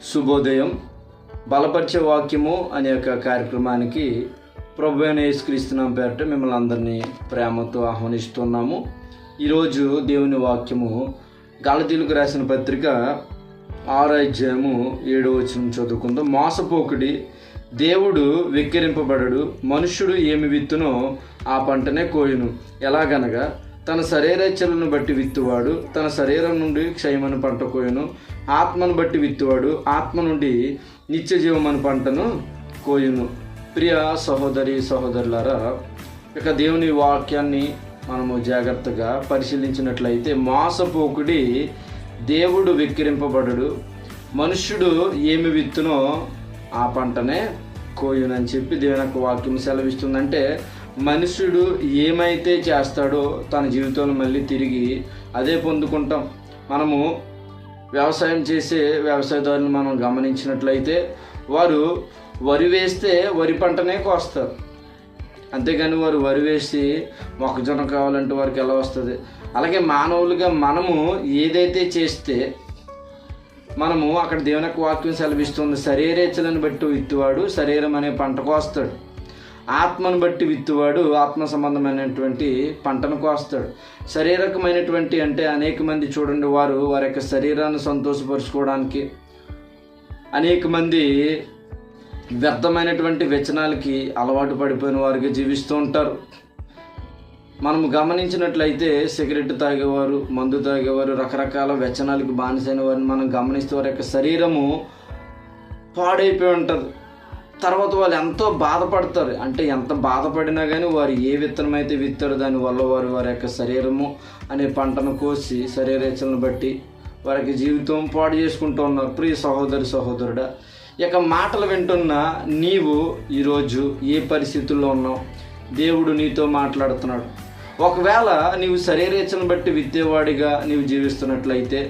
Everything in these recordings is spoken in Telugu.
శుభోదయం. బలపరిచే వాక్యము అనే ఒక కార్యక్రమానికి ప్రభువైన యేసుక్రీస్తు నామమున పేరట మిమ్మల్ని అందరినీ ప్రేమతో ఆహ్వానిస్తున్నాము. ఈరోజు దేవుని వాక్యము గలతీయులకు రాసిన పత్రిక 6వ అధ్యాయము 7వ వచనం చదువుకుందాం. మోసపోకుడి, దేవుడు వెక్కిరింపబడడు, మనుష్యుడు ఏమి విత్తునో ఆ పంటనే కోయును. ఎలాగనగా తన శరీరేచ్ఛలను బట్టి విత్తువాడు తన శరీరం నుండి క్షయమని పంట కోయును, ఆత్మను బట్టి విత్తువాడు ఆత్మ నుండి నిత్య జీవమని పంటను కోయును. ప్రియ సహోదరి సహోదరులారా, ఇక దేవుని వాక్యాన్ని మనము జాగ్రత్తగా పరిశీలించినట్లయితే, మోసపోకుడి, దేవుడు వెక్కిరింపబడడు, మనుష్యుడు ఏమి విత్తునో ఆ పంటనే కోయునని చెప్పి దేవుని యొక్క వాక్యం సెలవిస్తుందంటే, మనుష్యుడు ఏమైతే చేస్తాడో తన జీవితంలో మళ్ళీ తిరిగి అదే పొందుకుంటాం. మనము వ్యవసాయం చేసే వ్యవసాయదారులను మనం గమనించినట్లయితే, వారు వరి వేస్తే వరి పంటనే కోస్తారు. అంతేగాని వారు వరి వేసి మొక్కజొన్న కావాలంటే వారికి ఎలా వస్తుంది? అలాగే మానవులుగా మనము ఏదైతే చేస్తే మనము అక్కడ దేవుని యొక్క వాక్యం సెలవిస్తుంది, శరీరేచ్ఛలను బట్టి విత్తువాడు శరీరం అనే పంట కోస్తాడు, ఆత్మను బట్టి విత్తువాడు ఆత్మ సంబంధమైనటువంటి పంటను కోస్తాడు. శారీరకమైనటువంటి అంటే అనేక మంది చూడండి, వారి యొక్క శరీరాన్ని సంతోషపరుచుకోవడానికి అనేక మంది వ్యర్థమైనటువంటి వ్యసనాలకి అలవాటు పడిపోయిన వారికి జీవిస్తూ ఉంటారు. మనము గమనించినట్లయితే సిగరెట్ తాగేవారు, మందు తాగేవారు, రకరకాల వ్యసనాలకు బానిసైన వారిని మనం గమనిస్తే వారి యొక్క శరీరము పాడైపోయి ఉంటుంది. తర్వాత వాళ్ళు ఎంతో బాధపడతారు. అంటే ఎంత బాధపడినా కానీ వారు ఏ విత్తనం అయితే విత్తారో దానివల్ల వారి యొక్క శరీరము అనే పంటను కోసి శరీరేచ్ఛలను బట్టి వారికి జీవితం పాడు చేసుకుంటూ ఉన్నారు. ప్రియ సహోదరి సహోదరుడా, ఇక మాటలు వింటున్న నీవు ఈరోజు ఏ పరిస్థితుల్లో ఉన్నావు? దేవుడు నీతో మాట్లాడుతున్నాడు. ఒకవేళ నీవు శరీరేచ్ఛను బట్టి విత్తేవాడిగా నీవు జీవిస్తున్నట్లయితే,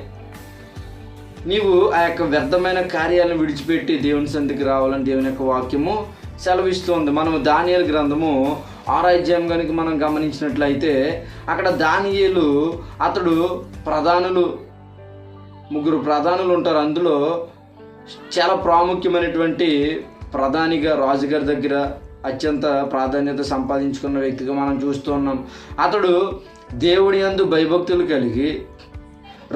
నీవు ఆ యొక్క వ్యర్థమైన కార్యాలను విడిచిపెట్టి దేవుని సన్నిధికి రావాలని దేవుని యొక్క వాక్యము సెలవిస్తుంది. మనము దానియేలు గ్రంథము 6వ అధ్యాయం కనుక మనం గమనించినట్లయితే, అక్కడ దానియేలు అతడు ముగ్గురు ప్రధానులు ఉంటారు. అందులో చాలా ప్రాముఖ్యమైనటువంటి ప్రధానిగా రాజుగారి దగ్గర అత్యంత ప్రాధాన్యత సంపాదించుకున్న వ్యక్తిగా మనం చూస్తూ ఉన్నాం. అతడు దేవుడి యందు భయభక్తులు కలిగి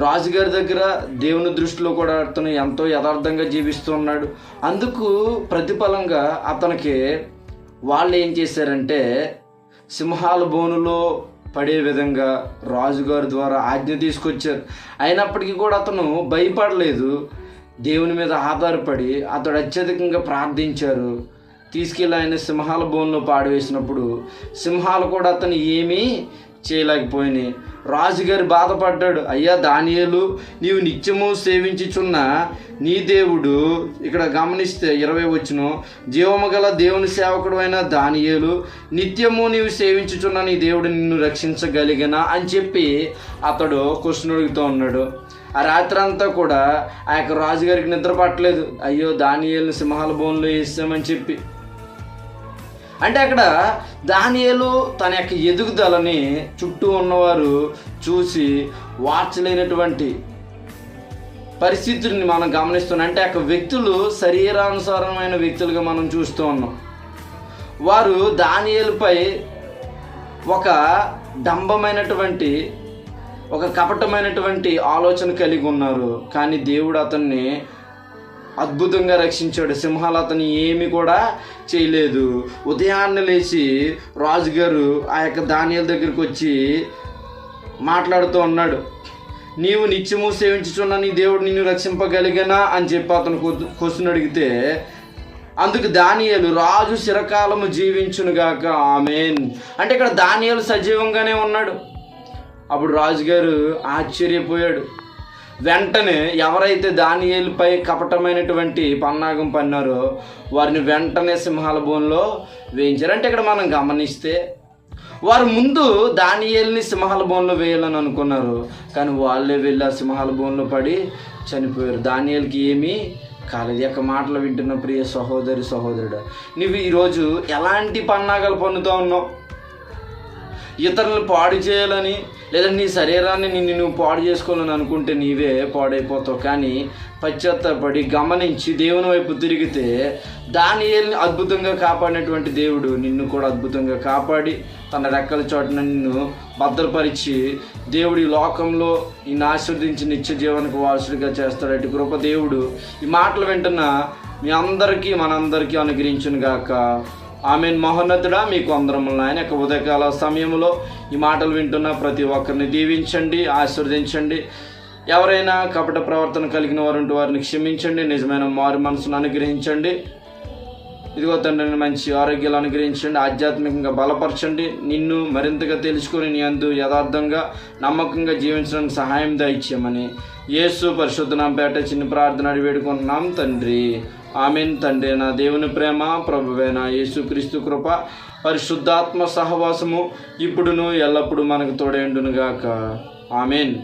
రాజుగారి దగ్గర దేవుని దృష్టిలో కూడా అతను ఎంతో యథార్థంగా జీవిస్తూ ఉన్నాడు. అందుకు ప్రతిఫలంగా అతనికి వాళ్ళు ఏం చేశారంటే, సింహాల బోనులో పడే విధంగా రాజుగారి ద్వారా ఆజ్ఞ తీసుకొచ్చారు. అయినప్పటికీ కూడా అతను భయపడలేదు. దేవుని మీద ఆధారపడి అతడు అత్యధికంగా ప్రార్థించారు. తీసుకెళ్ళి ఆయన సింహాల బోన్లో పాడివేసినప్పుడు సింహాలు కూడా అతను ఏమీ చేయలేకపోయినాయి. రాజుగారు బాధపడ్డాడు. అయ్యా దానియేలు, నీవు నిత్యము సేవించుచున్న నీ దేవుడు, ఇక్కడ గమనిస్తే 20వ వచనం, జీవము గల దేవుని సేవకుడు అయిన దానియేలు, నిత్యము నీవు సేవించుచున్న నీ దేవుడు నిన్ను రక్షించగలిగినా అని చెప్పి అతడు క్వశ్చన్ అడుగుతూ ఉన్నాడు. ఆ రాత్రి అంతా కూడా ఆ యొక్క రాజుగారికి నిద్ర పట్టలేదు. అయ్యో దానియేలుని సింహాల బోన్లో వేసామని చెప్పి. అంటే అక్కడ దానియేలు తన యొక్క ఎదుగుదలని చుట్టూ ఉన్నవారు చూసి వార్చలేనటువంటి పరిస్థితుల్ని మనం గమనిస్తున్నాం. అంటే అక్కడ వ్యక్తులు శరీరానుసారమైన వ్యక్తులుగా మనం చూస్తూ ఉన్నాం. వారు దానియేలుపై ఒక డంబమైనటువంటి ఒక కపటమైనటువంటి ఆలోచన కలిగి ఉన్నారు. కానీ దేవుడు అతన్ని అద్భుతంగా రక్షించాడు. సింహాలు అతన్ని ఏమి కూడా చేయలేదు. ఉదయాన్నే లేచి రాజుగారు ఆ యొక్క దానియేలు దగ్గరికి వచ్చి మాట్లాడుతూ ఉన్నాడు, నీవు నిత్యము సేవించుచున్న నీ దేవుడు నిన్ను రక్షింపగలిగినా అని చెప్పి అతను క్వశ్చన్ అడిగితే, అందుకు దానియేలు, రాజు చిరకాలము జీవించునుగాక ఆమేన్. అంటే ఇక్కడ దానియేలు సజీవంగానే ఉన్నాడు. అప్పుడు రాజుగారు ఆశ్చర్యపోయాడు. వెంటనే ఎవరైతే దానియేలుపై కపటమైనటువంటి పన్నాగం పన్నారో వారిని వెంటనే సింహాల బోన్లో వేయించారు. అంటే ఇక్కడ మనం గమనిస్తే, వారు ముందు దానియేలుని సింహాల బోన్లో వేయాలని అనుకున్నారు, కానీ వాళ్ళే వెళ్ళి ఆ సింహాల బోన్లో పడి చనిపోయారు. దానియేలుకి ఏమీ కాలేదు. యొక్క మాటలు వింటున్న ప్రియ సహోదరి సహోదరుడు, నువ్వు ఈరోజు ఎలాంటి పన్నాగాలు పన్నుతూ ఉన్నావు? ఇతరులను పాడు చేయాలని లేదా నీ శరీరాన్ని నువ్వు పాడు చేసుకోవాలని అనుకుంటే నీవే పాడైపోతావు. కానీ పశ్చాత్తాపడి గమనించి దేవుని వైపు తిరిగితే దానియేలుని అద్భుతంగా కాపాడినటువంటి దేవుడు నిన్ను కూడా అద్భుతంగా కాపాడి తన రెక్కల చోటున నిన్ను భద్రపరిచి దేవుడు ఈ లోకంలో నిన్ను ఆశీర్వదించి నిత్య జీవనకు వారసుడిగా చేస్తాడు. అటు కృప దేవుడు ఈ మాటలు వింటున్న మీ అందరికీ మనందరికీ అనుగ్రహించును గాక. ఆమెన్. మహోన్నతుడా, మీకు అందరములను ఆయన యొక్క ఉదయకాల సమయంలో ఈ మాటలు వింటున్న ప్రతి ఒక్కరిని దీవించండి, ఆశీర్వదించండి. ఎవరైనా కపట ప్రవర్తన కలిగిన వారు ఉంటే వారిని క్షమించండి, నిజమైన మారు మనసును అనుగ్రహించండి. ఇదిగో తండ్రిని మంచి ఆరోగ్యాలు అనుగ్రహించండి, ఆధ్యాత్మికంగా బలపరచండి. నిన్ను మరింతగా తెలుసుకొని నీ అందు యథార్థంగా నమ్మకంగా జీవించడానికి సహాయం దయచేయమని యేసు పరిశుద్ధ నామమున పేరట చిన్న ప్రార్థన అడిగి వేడుకుంటున్నాం తండ్రి. ఆమెన్. తండ్రి నా దేవుని ప్రేమ, ప్రభువైన యేసుక్రీస్తు కృప, పరిశుద్ధాత్మ సహవాసము ఇప్పుడును ఎల్లప్పుడూ మనకు తోడేండును గాక. ఆమెన్.